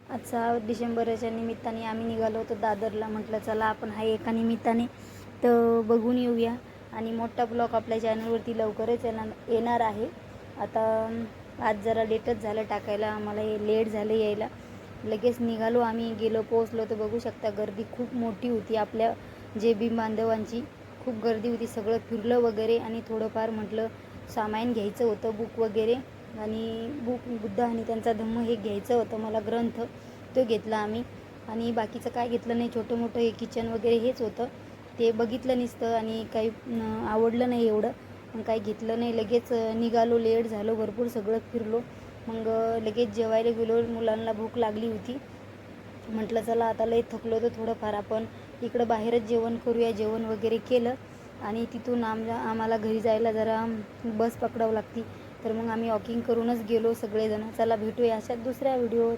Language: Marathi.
आज 6 डिसेंबरच्या निमित्ताने आम्ही निघालो होतो दादरला. म्हटलं चला आपण हा एका निमित्ताने तर बघून येऊया. आणि मोठा ब्लॉग आपल्या चॅनलवरती लवकरच येणार आहे. आता आज जरा लेटच झालं टाकायला, आम्हाला लेट झालं यायला. लगेच निघालो आम्ही, गेलो पोचलो तर बघू शकता गर्दी खूप मोठी होती. आपल्या जे भीम बांधवांची खूप गर्दी होती. सगळं फिरलं वगैरे आणि थोडंफार म्हटलं सामान घ्यायचं होतं, बुक वगैरे. आणि बुक बुद्ध आणि त्यांचा धम्म हे घ्यायचं होतं मला, ग्रंथ तो घेतला आम्ही. आणि बाकीचं काय घेतलं नाही, छोटं मोठं हे किचन वगैरे हेच होतं. ते बघितलं नुसतं आणि काही आवडलं नाही एवढं, मग काही घेतलं नाही. लगेच निघालो, लेट झालो, भरपूर सगळं फिरलो. मग लगेच जेवायला गेलो. मुलांना भूक लागली होती. म्हटलं चला आता लई थकलो तर थोडंफार आपण इकडं बाहेरच जेवण करूया. जेवण वगैरे केलं आणि तिथून आम्हाला घरी जायला जरा बस पकडावं लागती. तर मग आम्ही वॉकिंग करूनच गेलो सगळेजण. चला भेटूया अशाच दुसऱ्या व्हिडिओत.